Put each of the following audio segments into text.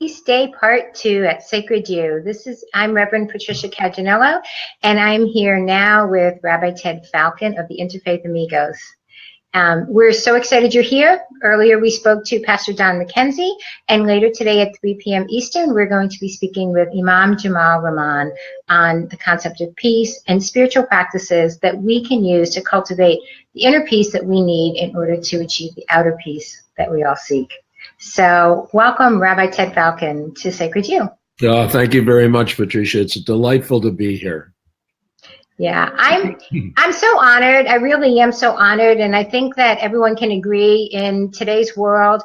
Peace Day Part 2 at Sacred You. I'm Reverend Patricia Caginello, and I'm here now with Rabbi Ted Falcon of the Interfaith Amigos. We're so excited you're here. Earlier we spoke to Pastor Don McKenzie, and later today at 3 p.m. Eastern, we're going to be speaking with Imam Jamal Rahman on the concept of peace and spiritual practices that we can use to cultivate the inner peace that we need in order to achieve the outer peace that we all seek. So welcome, Rabbi Ted Falcon, to Sacred You. Thank you very much, Patricia. It's delightful to be here. Yeah, I'm so honored. I really am so honored. And I think that everyone can agree in today's world.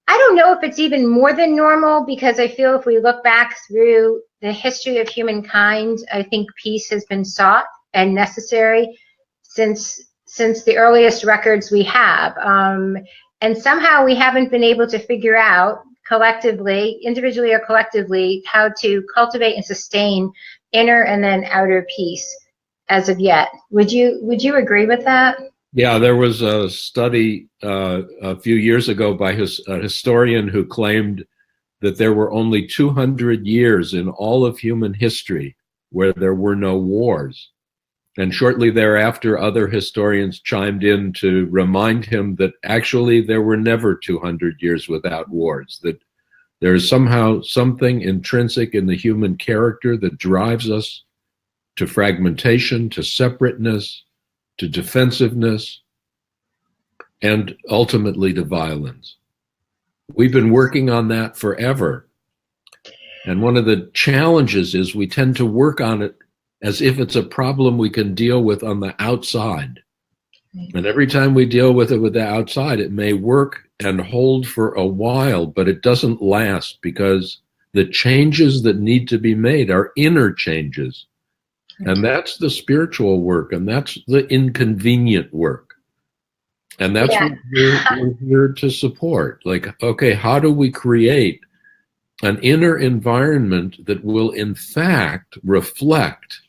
I don't know if it's even more than normal, because I feel if we look back through the history of humankind, I think peace has been sought and necessary since the earliest records we have. And somehow we haven't been able to figure out collectively, individually or collectively, how to cultivate and sustain inner and then outer peace as of yet. Would you agree with that? Yeah, there was a study a few years ago by a historian who claimed that there were only 200 years in all of human history where there were no wars. And shortly thereafter, other historians chimed in to remind him that actually there were never 200 years without wars, that there is somehow something intrinsic in the human character that drives us to fragmentation, to separateness, to defensiveness, and ultimately to violence. We've been working on that forever. And one of the challenges is we tend to work on it as if it's a problem we can deal with on the outside. And every time we deal with it with the outside, it may work and hold for a while, but it doesn't last, because the changes that need to be made are inner changes. And that's the spiritual work, and that's the inconvenient work. And that's what we're here to support. Like, okay, how do we create an inner environment that will in fact reflect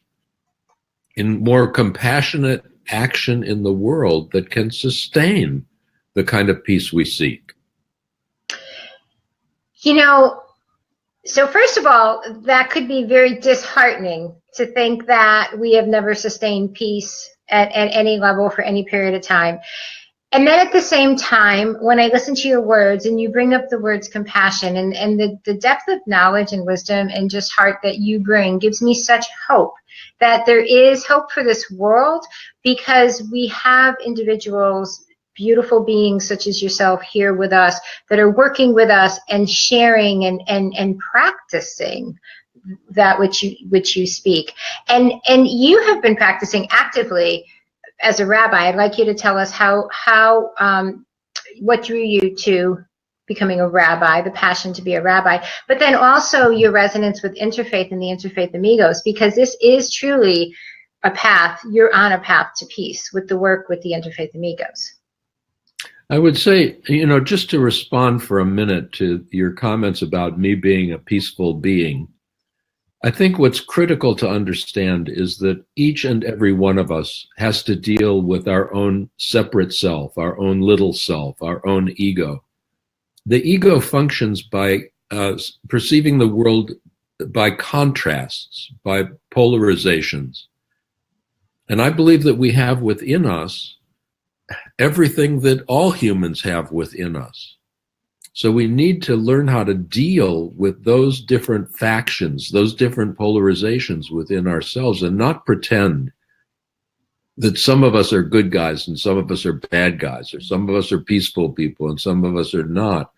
in more compassionate action in the world that can sustain the kind of peace we seek? So first of all, that could be very disheartening to think that we have never sustained peace at any level for any period of time. And then at the same time, when I listen to your words and you bring up the words compassion and the depth of knowledge and wisdom and just heart that you bring gives me such hope that there is hope for this world, because we have individuals, beautiful beings such as yourself here with us, that are working with us and sharing and practicing that which you speak. And you have been practicing actively as a rabbi. I'd like you to tell us what drew you to becoming a rabbi, the passion to be a rabbi, but then also your resonance with Interfaith and the Interfaith Amigos, because this is truly a path. You're on a path to peace with the work with the Interfaith Amigos. I would say, just to respond for a minute to your comments about me being a peaceful being, I think what's critical to understand is that each and every one of us has to deal with our own separate self, our own little self, our own ego. The ego functions by perceiving the world by contrasts, by polarizations. And I believe that we have within us everything that all humans have within us. So we need to learn how to deal with those different factions, those different polarizations within ourselves, and not pretend that some of us are good guys and some of us are bad guys, or some of us are peaceful people and some of us are not.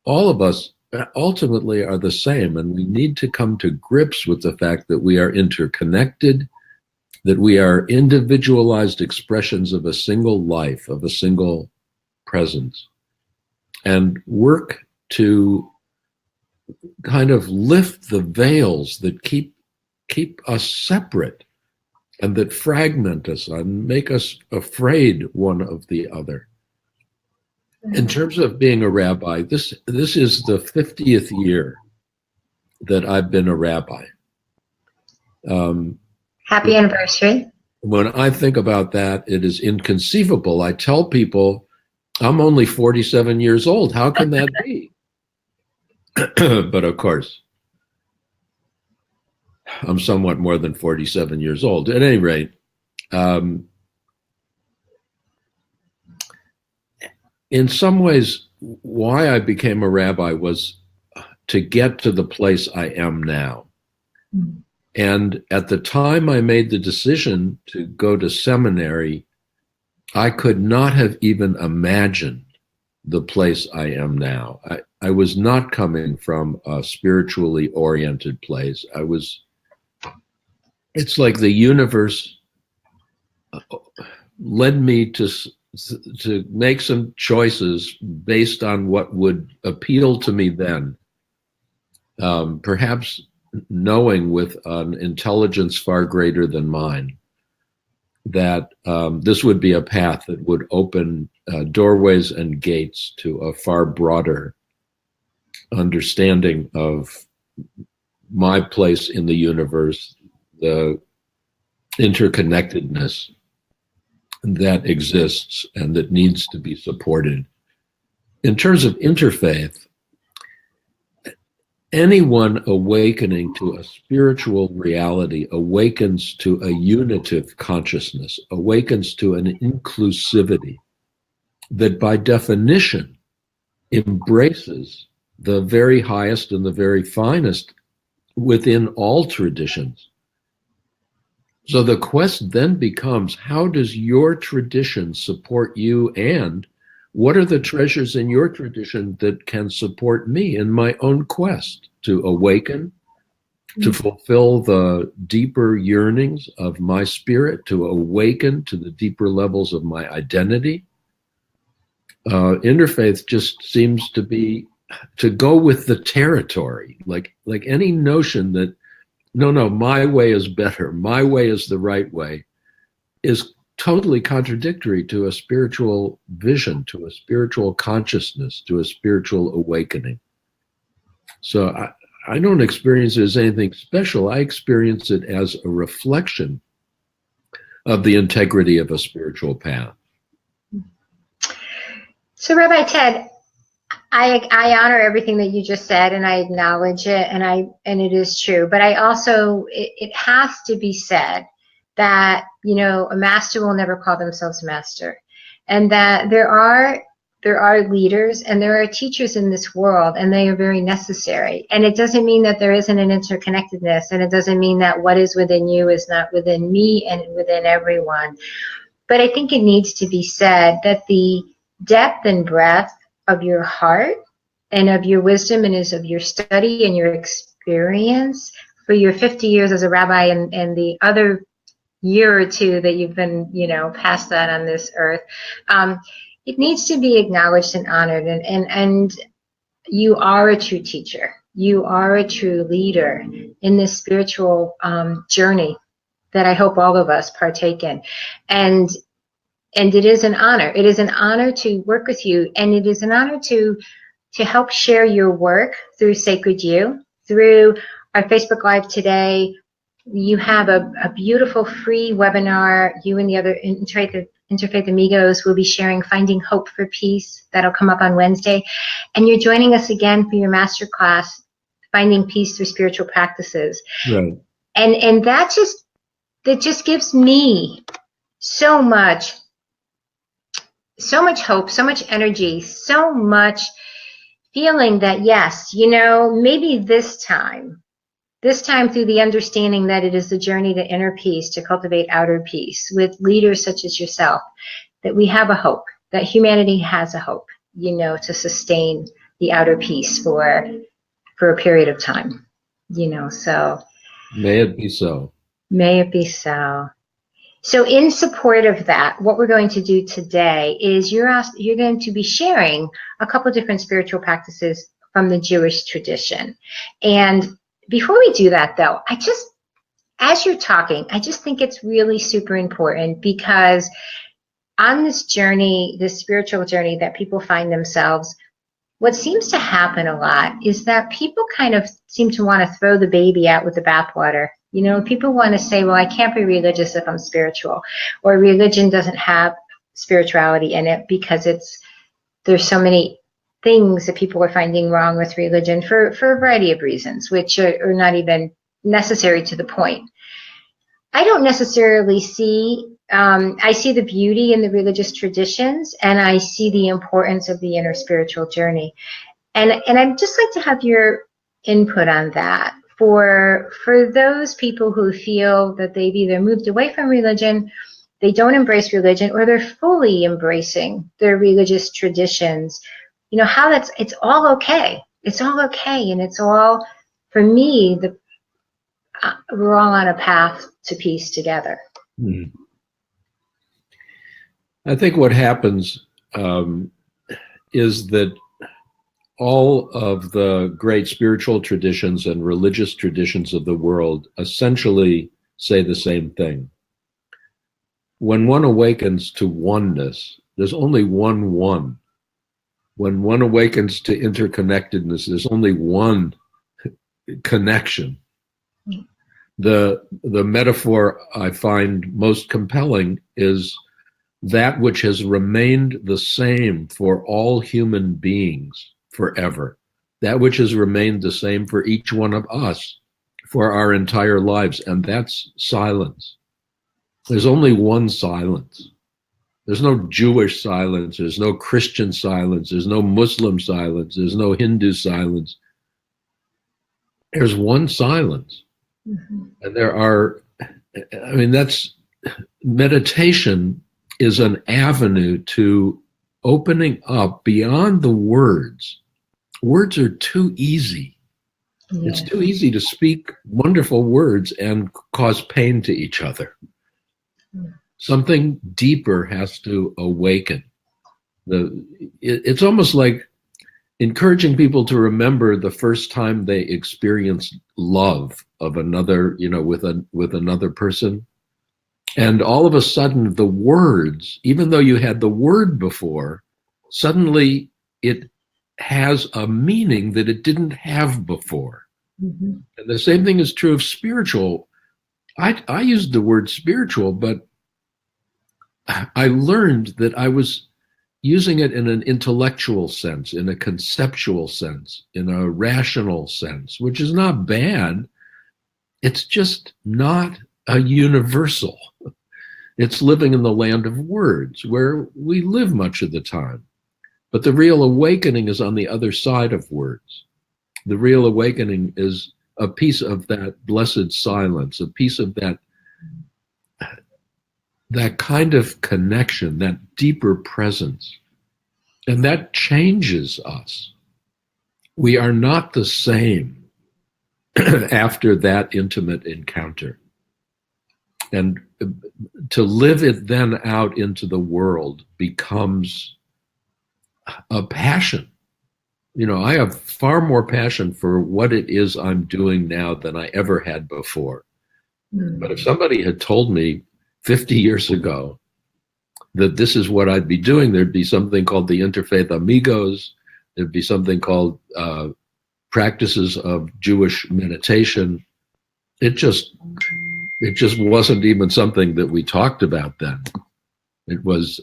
All of us ultimately are the same, and we need to come to grips with the fact that we are interconnected, that we are individualized expressions of a single life, of a single presence, and work to kind of lift the veils that keep us separate and that fragment us and make us afraid one of the other. In terms of being a rabbi, this is the 50th year that I've been a rabbi. Happy anniversary. When I think about that, it is inconceivable. I tell people, I'm only 47 years old. How can that be? But of course, I'm somewhat more than 47 years old. At any rate, in some ways, why I became a rabbi was to get to the place I am now. Mm-hmm. And at the time I made the decision to go to seminary, I could not have even imagined the place I am now. I was not coming from a spiritually oriented place. It's like the universe led me to make some choices based on what would appeal to me then. Perhaps knowing with an intelligence far greater than mine that this would be a path that would open doorways and gates to a far broader understanding of my place in the universe, the interconnectedness that exists and that needs to be supported. In terms of interfaith, anyone awakening to a spiritual reality awakens to a unitive consciousness, awakens to an inclusivity that by definition embraces the very highest and the very finest within all traditions. So the quest then becomes, how does your tradition support you, and what are the treasures in your tradition that can support me in my own quest to awaken, to fulfill the deeper yearnings of my spirit, to awaken to the deeper levels of my identity? Interfaith just seems to be to go with the territory, like any notion that no, my way is better, my way is the right way, is totally contradictory to a spiritual vision, to a spiritual consciousness, to a spiritual awakening. So I don't experience it as anything special. I experience it as a reflection of the integrity of a spiritual path. So Rabbi Ted, I honor everything that you just said, and I acknowledge it, and it is true. But I also, it has to be said that, a master will never call themselves master, and that there are leaders and there are teachers in this world, and they are very necessary. And it doesn't mean that there isn't an interconnectedness, and it doesn't mean that what is within you is not within me and within everyone. But I think it needs to be said that the depth and breadth of your heart and of your wisdom and of your study and your experience for your 50 years as a rabbi and the other year or two that you've been, past that on this earth, it needs to be acknowledged and honored. And you are a true teacher. You are a true leader in this spiritual journey that I hope all of us partake in. And it is an honor. It is an honor to work with you, and it is an honor to help share your work through Sacred You, through our Facebook Live today. You have a beautiful free webinar. You and the other Interfaith Amigos will be sharing Finding Hope for Peace. That'll come up on Wednesday. And you're joining us again for your masterclass, Finding Peace Through Spiritual Practices. Right. And that just gives me so much hope, so much energy, so much feeling that, yes, maybe this time through the understanding that it is the journey to inner peace, to cultivate outer peace with leaders such as yourself, that we have a hope, that humanity has a hope, to sustain the outer peace for a period of time, so. May it be so. May it be so. So in support of that, what we're going to do today is you're going to be sharing a couple different spiritual practices from the Jewish tradition. And before we do that, though, as you're talking, I just think it's really super important, because on this journey, this spiritual journey that people find themselves, what seems to happen a lot is that people kind of seem to want to throw the baby out with the bathwater. People want to say, well, I can't be religious if I'm spiritual, or religion doesn't have spirituality in it because there's so many things that people are finding wrong with religion for a variety of reasons, which are not even necessary to the point. I don't necessarily see, I see the beauty in the religious traditions, and I see the importance of the inner spiritual journey. And I'd just like to have your input on that. For those people who feel that they've either moved away from religion, they don't embrace religion, or they're fully embracing their religious traditions, how it's all okay. It's all okay. And it's all, for me, we're all on a path to peace together. Mm. I think what happens is that all of the great spiritual traditions and religious traditions of the world essentially say the same thing. When one awakens to oneness, there's only one one. When one awakens to interconnectedness, there's only one connection. The metaphor I find most compelling is that which has remained the same for all human beings forever, that which has remained the same for each one of us for our entire lives, and that's silence. There's only one silence. There's no Jewish silence, there's no Christian silence, there's no Muslim silence, there's no Hindu silence. There's one silence. Mm-hmm. And that's meditation is an avenue to opening up beyond the words. Words are too easy. Yeah. It's too easy to speak wonderful words and cause pain to each other. Yeah. Something deeper has to awaken. It's almost like encouraging people to remember the first time they experienced love of another, with another person. And all of a sudden, the words, even though you had the word before, suddenly it has a meaning that it didn't have before. Mm-hmm. And the same thing is true of spiritual. I used the word spiritual, but I learned that I was using it in an intellectual sense, in a conceptual sense, in a rational sense, which is not bad. It's just not a universal. It's living in the land of words where we live much of the time. But the real awakening is on the other side of words. The real awakening is a piece of that blessed silence, a piece of that kind of connection, that deeper presence. And that changes us. We are not the same after that intimate encounter. And to live it then out into the world becomes a passion. I have far more passion for what it is I'm doing now than I ever had before. Mm. But if somebody had told me 50 years ago that this is what I'd be doing, there'd be something called the Interfaith Amigos, there'd be something called practices of Jewish meditation. It just wasn't even something that we talked about then. It was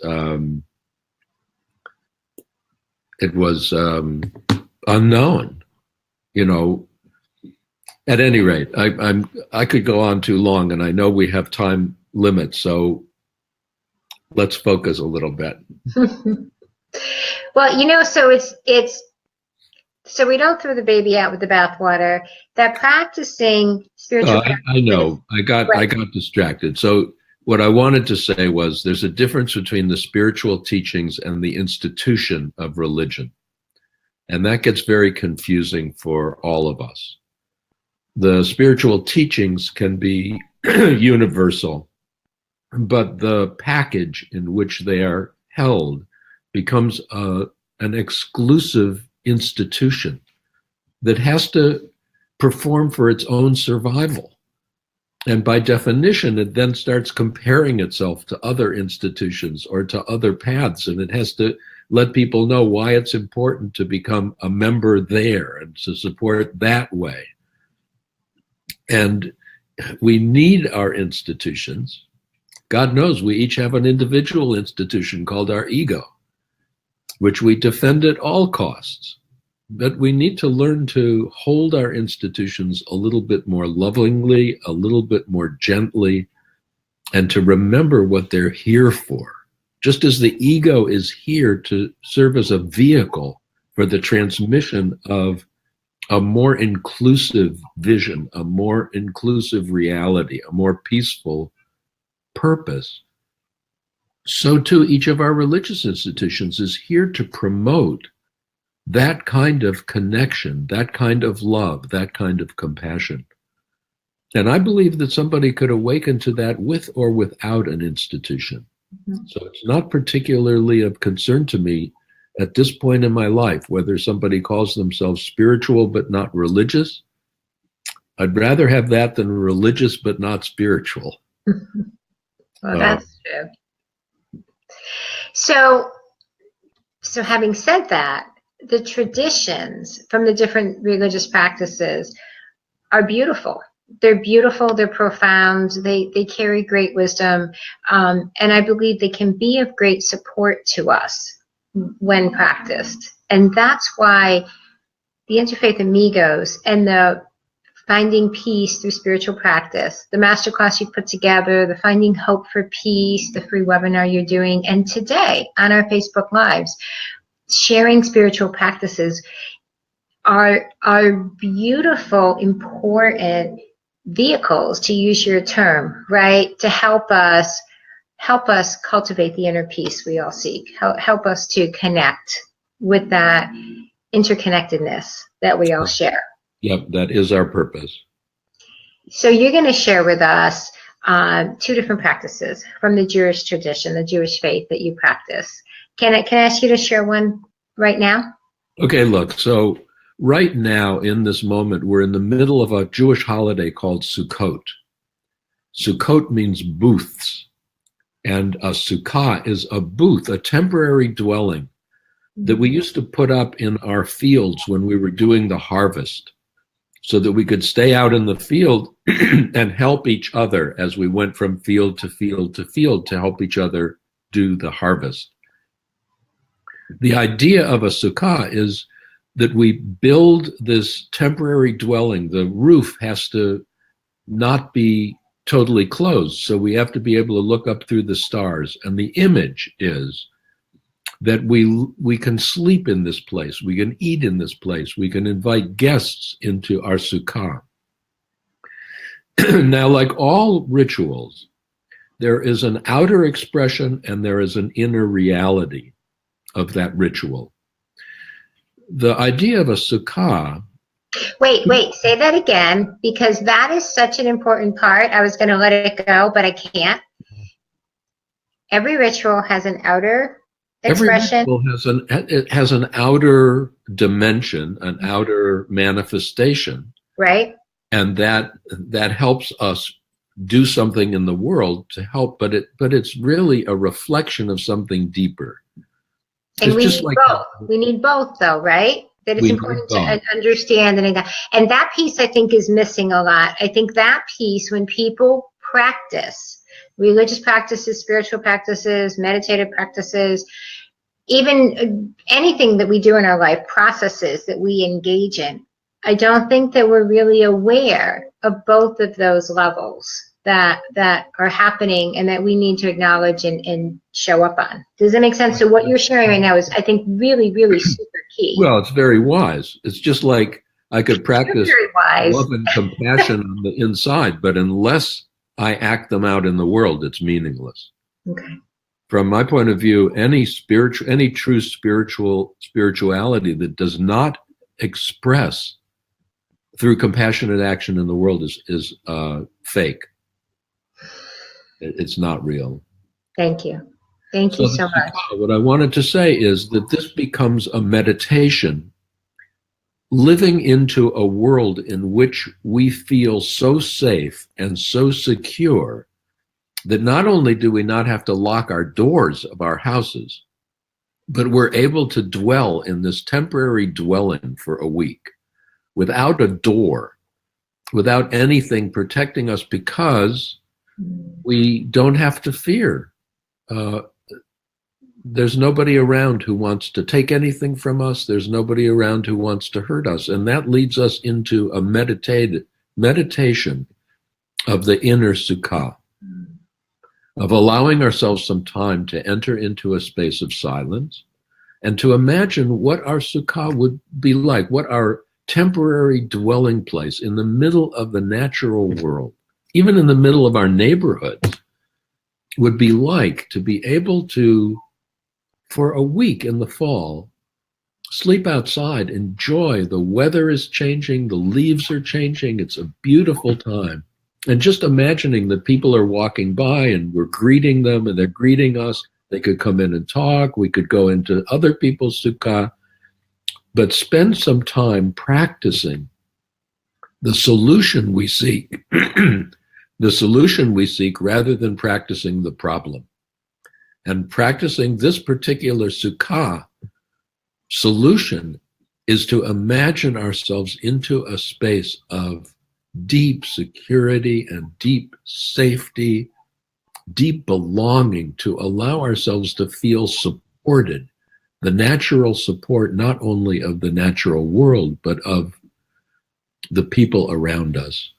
unknown, At any rate, I could go on too long, and I know we have time limits, so let's focus a little bit. Well, so we don't throw the baby out with the bathwater. That practicing spiritual practice. I know. I got distracted. So what I wanted to say was there's a difference between the spiritual teachings and the institution of religion. And that gets very confusing for all of us. The spiritual teachings can be universal, but the package in which they are held becomes an exclusive institution that has to perform for its own survival. And by definition, it then starts comparing itself to other institutions or to other paths, and it has to let people know why it's important to become a member there and to support that way. And we need our institutions. God knows we each have an individual institution called our ego. which we defend at all costs. But we need to learn to hold our institutions a little bit more lovingly, a little bit more gently, and to remember what they're here for. Just as the ego is here to serve as a vehicle for the transmission of a more inclusive vision, a more inclusive reality, a more peaceful purpose, so too each of our religious institutions is here to promote that kind of connection, that kind of love, that kind of compassion. And I believe that somebody could awaken to that with or without an institution. Mm-hmm. So it's not particularly of concern to me at this point in my life whether somebody calls themselves spiritual but not religious. I'd rather have that than religious but not spiritual. Well, that's true. So having said that, the traditions from the different religious practices are beautiful. They're beautiful, they're profound, they carry great wisdom, and I believe they can be of great support to us when practiced. And that's why the Interfaith Amigos and the Finding Peace Through Spiritual Practice, the masterclass you put together, the Finding Hope for Peace, the free webinar you're doing, and today on our Facebook Lives, sharing spiritual practices are beautiful, important vehicles, to use your term, right? To help us cultivate the inner peace we all seek. Help us to connect with that interconnectedness that we all share. Yep, that is our purpose. So you're going to share with us two different practices from the Jewish tradition, the Jewish faith that you practice. Can I ask you to share one right now? Okay, look, so right now in this moment, we're in the middle of a Jewish holiday called Sukkot. Sukkot means booths, and a sukkah is a booth, a temporary dwelling that we used to put up in our fields when we were doing the harvest, so that we could stay out in the field and help each other as we went from field to field to field to help each other do the harvest. The idea of a sukkah is that we build this temporary dwelling. The roof has to not be totally closed, so we have to be able to look up through the stars. And the image is that we can sleep in this place, we can eat in this place, we can invite guests into our sukkah. Now, like all rituals, there is an outer expression and there is an inner reality of that ritual. The idea of a sukkah. Wait, say that again, because that is such an important part. I was going to let it go, but I can't. Every ritual has an outer expression. Every ritual has an outer dimension, an outer manifestation. Right. And that helps us do something in the world to help, but it's really a reflection of something deeper. And we need both. We need both, though, right? That it's important to understand. And that piece, I think, is missing a lot. I think that piece, when people practice religious practices, spiritual practices, meditative practices, even anything that we do in our life, processes that we engage in, I don't think that we're really aware of both of those levels that are happening and that we need to acknowledge and show up on. Does that make sense? So what you're sharing right now is, I think, really, really super key. Well, it's very wise. It's just like I could practice love and compassion on the inside, but unless I act them out in the world, it's meaningless. Okay. From my point of view, any true spirituality that does not express through compassionate action in the world is fake. It's not real. Thank you. Thank you so much. What I wanted to say is that this becomes a meditation, living into a world in which we feel so safe and so secure that not only do we not have to lock our doors of our houses, but we're able to dwell in this temporary dwelling for a week without a door, without anything protecting us, because we don't have to fear there's nobody around who wants to take anything from us. There's nobody around who wants to hurt us. And that leads us into a meditation of the inner sukkah, of allowing ourselves some time to enter into a space of silence and to imagine what our sukkah would be like, what our temporary dwelling place in the middle of the natural world, even in the middle of our neighborhoods, would be like to be able to, for a week in the fall, sleep outside, enjoy. The weather is changing, the leaves are changing. It's a beautiful time. And just imagining that people are walking by and we're greeting them and they're greeting us. They could come in and talk. We could go into other people's sukkah. But spend some time practicing the solution we seek, the solution we seek rather than practicing the problem. And practicing this particular sukkah solution is to imagine ourselves into a space of deep security and deep safety, deep belonging, to allow ourselves to feel supported, the natural support not only of the natural world, but of the people around us.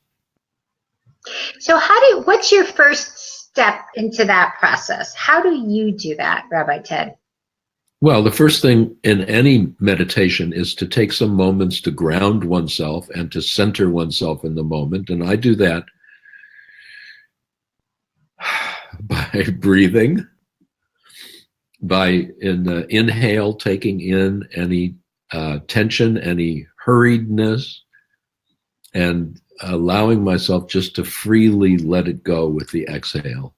So what's your first step into that process? How do you do that, Rabbi Ted? Well, the first thing in any meditation is to take some moments to ground oneself and to center oneself in the moment. And I do that by breathing, by inhale, taking in any tension, any hurriedness, and allowing myself just to freely let it go with the exhale.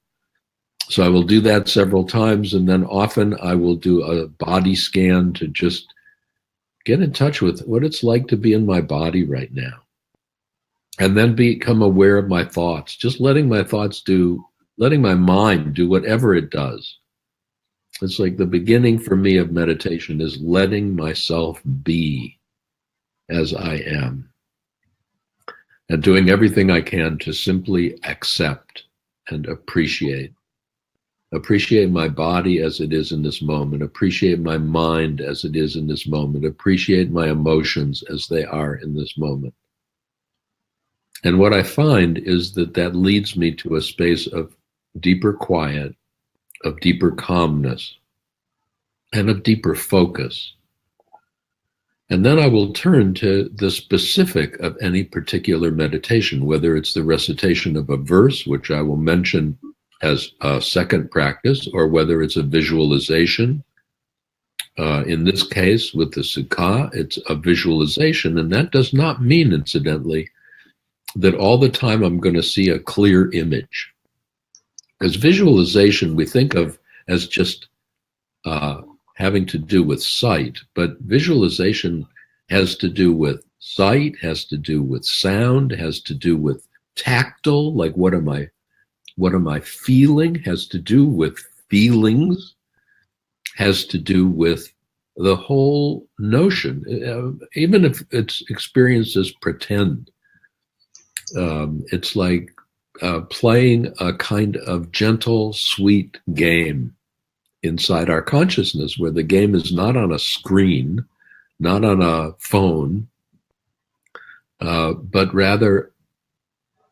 So I will do that several times, and then often I will do a body scan to just get in touch with what it's like to be in my body right now. And then become aware of my thoughts, just letting my mind do whatever it does. It's like the beginning for me of meditation is letting myself be as I am, and doing everything I can to simply accept and appreciate my body as it is in this moment, appreciate my mind as it is in this moment, appreciate my emotions as they are in this moment. And what I find is that leads me to a space of deeper quiet, of deeper calmness, and of deeper focus. And then I will turn to the specific of any particular meditation, whether it's the recitation of a verse, which I will mention as a second practice, or whether it's a visualization. In this case, with the sukkah, it's a visualization. And that does not mean, incidentally, that all the time I'm going to see a clear image. Because visualization we think of as just having to do with sight, but visualization has to do with sight, has to do with sound, has to do with tactile, like what am I feeling, has to do with feelings, has to do with the whole notion, even if it's experienced as pretend. It's like playing a kind of gentle, sweet game inside our consciousness, where the game is not on a screen, not on a phone, but rather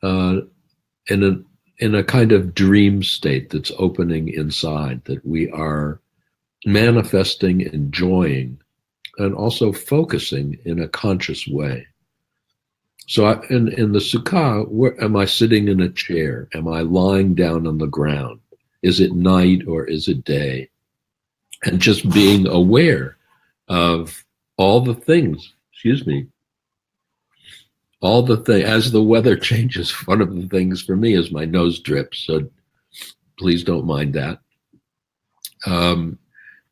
in a kind of dream state that's opening inside, that we are manifesting, enjoying, and also focusing in a conscious way. So in the sukkah, am I sitting in a chair? Am I lying down on the ground? Is it night or is it day? And just being aware of all the things, all the things, as the weather changes. One of the things for me is my nose drips, so please don't mind that.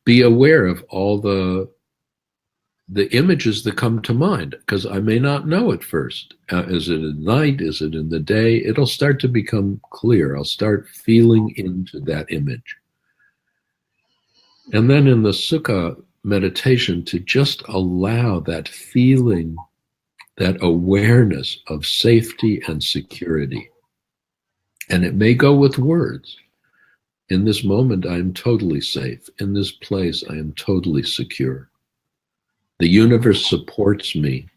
Be aware of all the images that come to mind, because I may not know at first. Is it at night? Is it in the day? It'll start to become clear. I'll start feeling into that image. And then in the sukkah meditation, to just allow that feeling, that awareness of safety and security. And it may go with words, In this moment, I am totally safe. In this place, I am totally secure. The universe supports me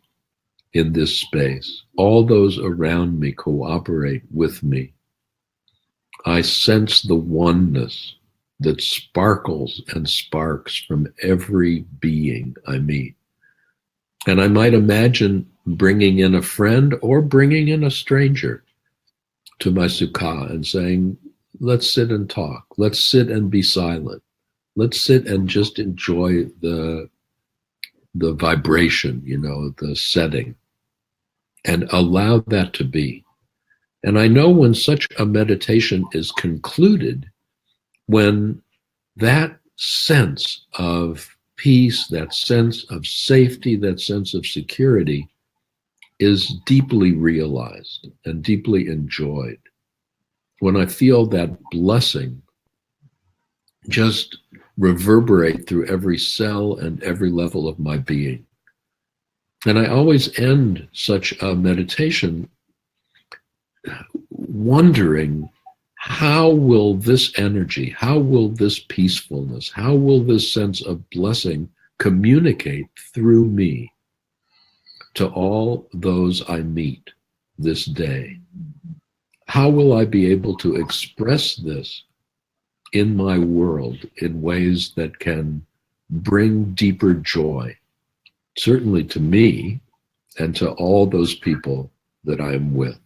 in this space. All those around me cooperate with me. I sense the oneness that sparkles and sparks from every being I meet. And I might imagine bringing in a friend or bringing in a stranger to my sukkah and saying, let's sit and talk. Let's sit and be silent. Let's sit and just enjoy the vibration, the setting, and allow that to be. And I know when such a meditation is concluded, when that sense of peace, that sense of safety, that sense of security is deeply realized and deeply enjoyed. When I feel that blessing just reverberate through every cell and every level of my being. And I always end such a meditation wondering, how will this energy, how will this peacefulness, how will this sense of blessing communicate through me to all those I meet this day? How will I be able to express this in my world in ways that can bring deeper joy, certainly to me and to all those people that I am with?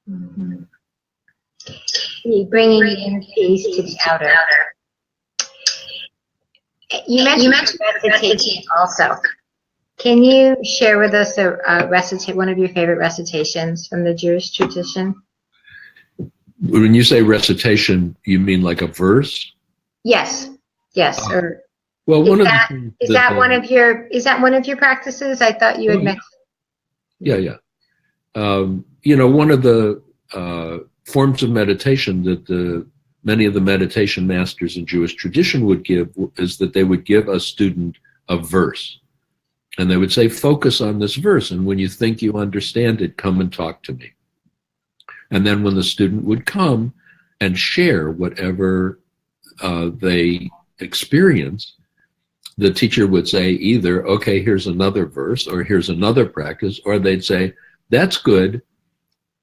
Mm-hmm. Bringing in peace to the outer. You mentioned recitation also. Can you share with us one of your favorite recitations from the Jewish tradition? When you say recitation, you mean like a verse? Yes. Or well, is that one of your practices? I thought you had mentioned. Yeah. One of the forms of meditation that many of the meditation masters in Jewish tradition would give is that they would give a student a verse. And they would say, focus on this verse. And when you think you understand it, come and talk to me. And then when the student would come and share whatever they experience, the teacher would say either, okay, here's another verse, or here's another practice, or they'd say, that's good,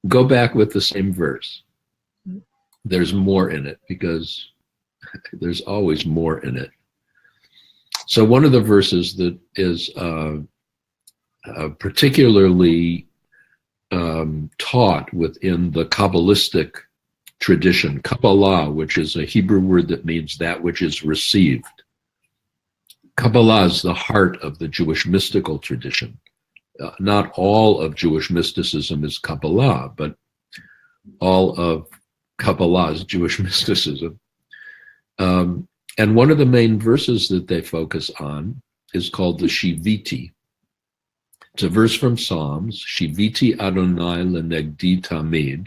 go back with the same verse. There's more in it, because there's always more in it. So one of the verses that is particularly taught within the Kabbalistic tradition, Kabbalah, which is a Hebrew word that means that which is received. Kabbalah is the heart of the Jewish mystical tradition. Not all of Jewish mysticism is Kabbalah, but all of Kabbalah is Jewish mysticism. And one of the main verses that they focus on is called the Shiviti. It's a verse from Psalms. Shiviti Adonai lenegdi tamid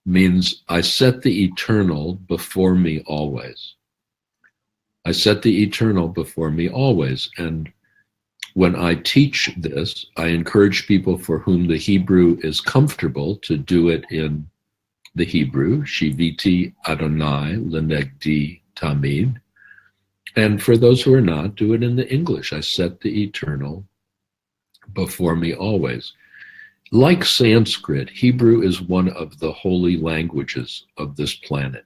means I set the eternal before me always. I set the eternal before me always. And when I teach this, I encourage people for whom the Hebrew is comfortable to do it in the Hebrew, Shiviti Adonai lenegdi tamid. And for those who are not, do it in the English. I set the eternal before me always. Like Sanskrit, Hebrew is one of the holy languages of this planet.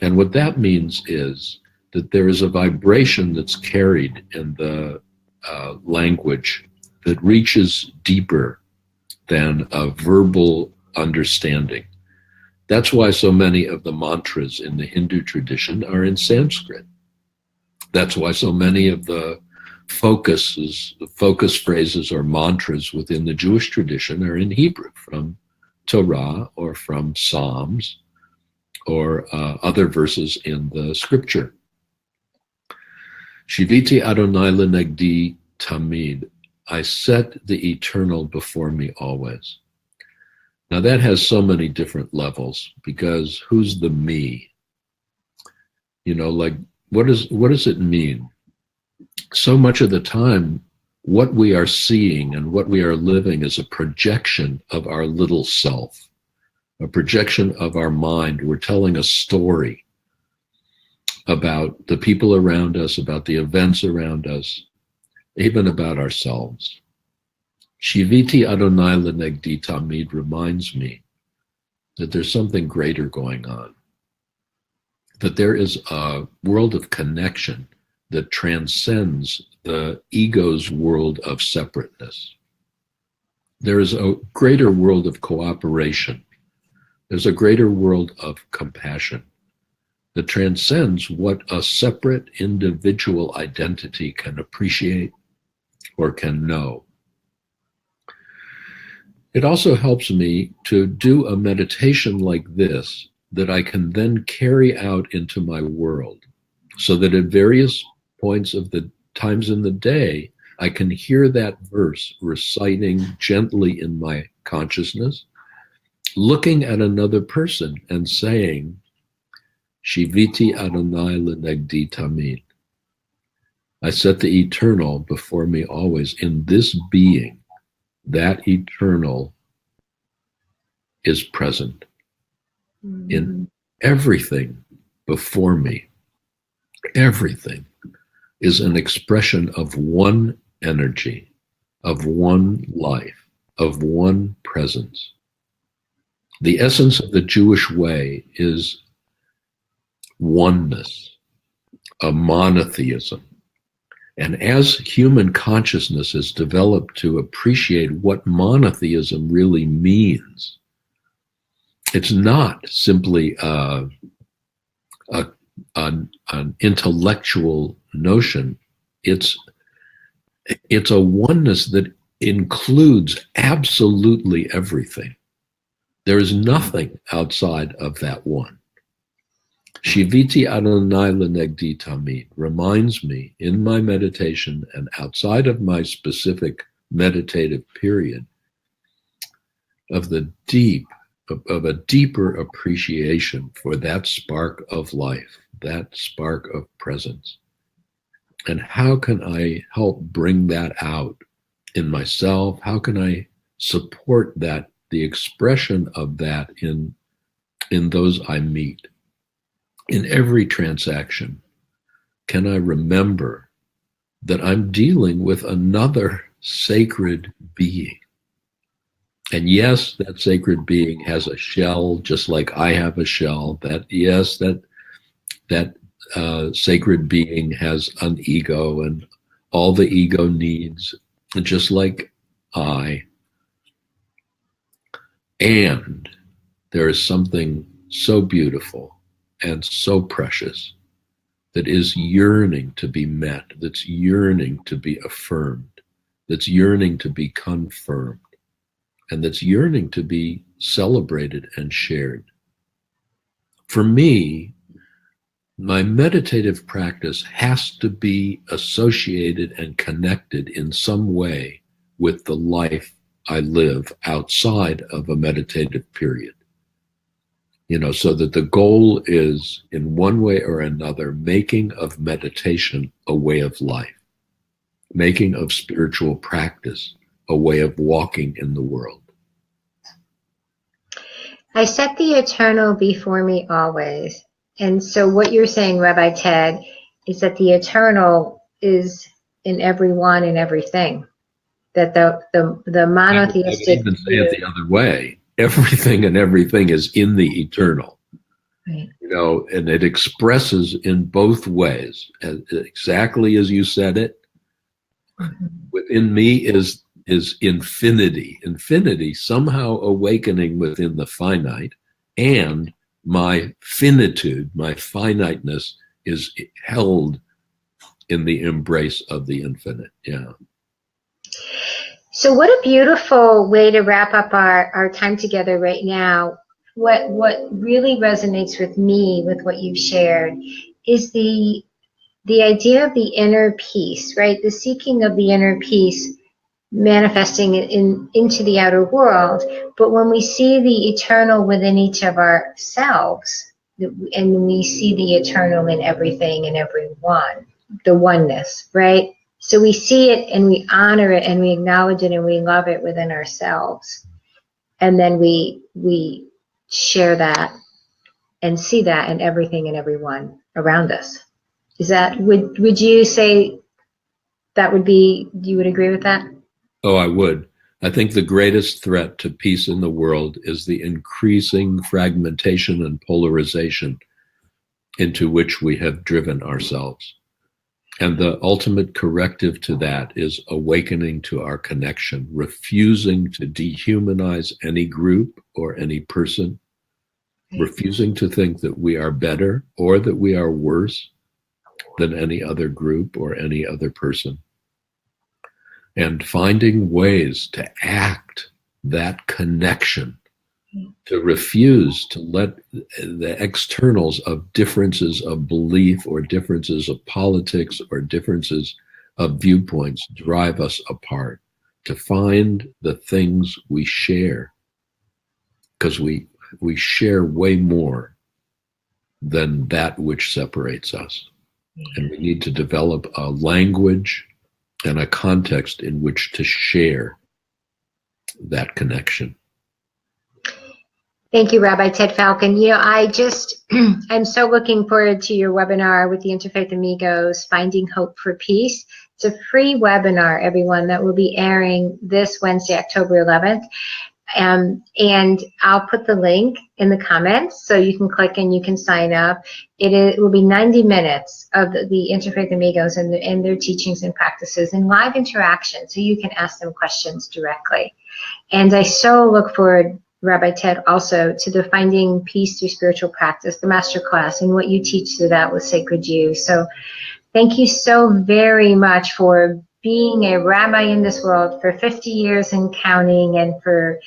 And what that means is that there is a vibration that's carried in the language that reaches deeper than a verbal understanding. That's why so many of the mantras in the Hindu tradition are in Sanskrit. That's why so many of the focus phrases or mantras within the Jewish tradition are in Hebrew, from Torah or from Psalms or other verses in the scripture. Shiviti Adonai lenegdi tamid. I set the eternal before me always. Now that has so many different levels, because who's the me? What does it mean? So much of the time, what we are seeing and what we are living is a projection of our little self. a projection of our mind. We're telling a story about the people around us, about the events around us, even about ourselves. Shiviti Adonai Lenegdi Tamid reminds me that there's something greater going on, that there is a world of connection that transcends the ego's world of separateness. There is a greater world of cooperation. There's a greater world of compassion that transcends what a separate individual identity can appreciate or can know. It also helps me to do a meditation like this that I can then carry out into my world, so that at various points of the times in the day, I can hear that verse reciting gently in my consciousness, looking at another person and saying, Shiviti Adonai Lenegdi Tamid. I set the eternal before me always. In this being, that eternal is present. In everything before me, everything is an expression of one energy, of one life, of one presence. The essence of the Jewish way is oneness, a monotheism. And as human consciousness has developed to appreciate what monotheism really means, it's not simply an intellectual notion. It's a oneness that includes absolutely everything. There is nothing outside of that one. Shiviti Adonai Lenegdi Tamid reminds me in my meditation and outside of my specific meditative period of a deeper appreciation for that spark of life, that spark of presence. And how can I help bring that out in myself? How can I support that, the expression of that in those I meet? In every transaction, can I remember that I'm dealing with another sacred being? And yes, that sacred being has a shell, just like I have a shell. That sacred being has an ego and all the ego needs, just like I. And there is something so beautiful and so precious that is yearning to be met, that's yearning to be affirmed, that's yearning to be confirmed, and that's yearning to be celebrated and shared. For me, my meditative practice has to be associated and connected in some way with the life I live outside of a meditative period. So that the goal is, in one way or another, making of meditation a way of life, making of spiritual practice a way of walking in the world. I set the eternal before me always. And so what you're saying, Rabbi Ted, is that the eternal is in everyone and everything. That the monotheistic... I would even say it the other way. Everything and everything is in the eternal. Right. And it expresses in both ways, exactly as you said it. Mm-hmm. Within me is infinity. Infinity somehow awakening within the finite, and my finitude, my finiteness is held in the embrace of the infinite. Yeah. So what a beautiful way to wrap up our time together right now. What really resonates with me, with what you've shared, is the idea of the inner peace, right? The seeking of the inner peace manifesting into the outer world. But when we see the eternal within each of ourselves, and we see the eternal in everything and everyone, the oneness, right? So we see it and we honor it and we acknowledge it and we love it within ourselves. And then we share that and see that in everything and everyone around us. Is that, would you say that would be, you would agree with that? Oh, I would. I think the greatest threat to peace in the world is the increasing fragmentation and polarization into which we have driven ourselves. And the ultimate corrective to that is awakening to our connection, refusing to dehumanize any group or any person, refusing to think that we are better or that we are worse than any other group or any other person, and finding ways to act that connection, to refuse to let the externals of differences of belief or differences of politics or differences of viewpoints drive us apart, to find the things we share, because we share way more than that which separates us. And we need to develop a language and a context in which to share that connection. Thank you, Rabbi Ted Falcon. You know, I'm so looking forward to your webinar with the Interfaith Amigos, Finding Hope for Peace. It's a free webinar, everyone, that will be airing this Wednesday, October 11th. And I'll put the link in the comments so you can click and you can sign up. It will be 90 minutes of the Interfaith Amigos and their teachings and practices and live interaction, so you can ask them questions directly. And I so look forward, Rabbi Ted, also to the Finding Peace Through Spiritual Practice, the master class, and what you teach through that with Sacred You. So thank you so very much for being a rabbi in this world for 50 years and counting, and for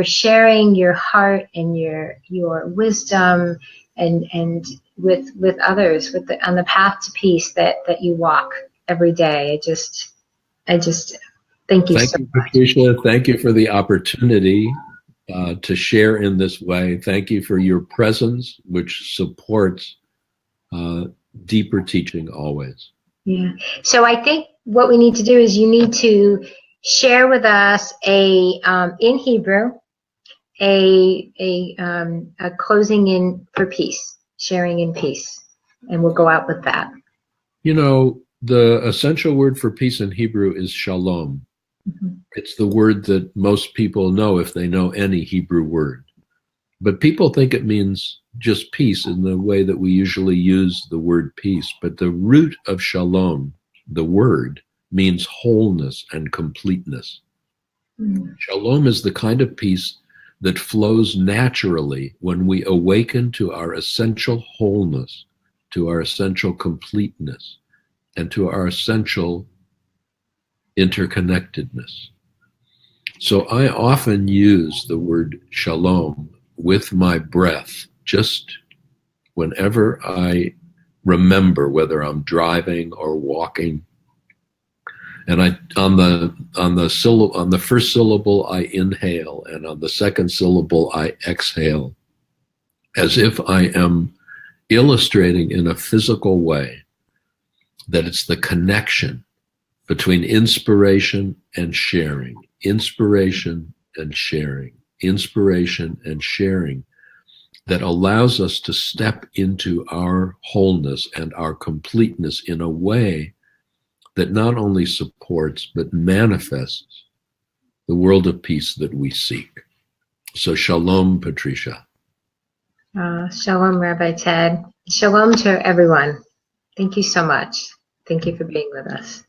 sharing your heart and your wisdom and with others on the path to peace that you walk every day. I just thank you so much. Patricia. Thank you for the opportunity to share in this way. Thank you for your presence, which supports deeper teaching always. Yeah. So I think what we need to do is you need to share with us in Hebrew a closing in for peace, sharing in peace, and we'll go out with that. You know, the essential word for peace in Hebrew is shalom. Mm-hmm. It's the word that most people know if they know any Hebrew word. But people think it means just peace in the way that we usually use the word peace. But the root of shalom, the word, means wholeness and completeness. Mm-hmm. Shalom is the kind of peace that flows naturally when we awaken to our essential wholeness, to our essential completeness, and to our essential interconnectedness. So I often use the word shalom with my breath, just whenever I remember, whether I'm driving or walking. And on the first syllable I inhale, and on the second syllable I exhale, as if I am illustrating in a physical way that it's the connection between inspiration and sharing, inspiration and sharing, inspiration and sharing, that allows us to step into our wholeness and our completeness in a way that not only supports but manifests the world of peace that we seek. So shalom, Patricia. Shalom, Rabbi Ted. Shalom to everyone. Thank you so much. Thank you for being with us.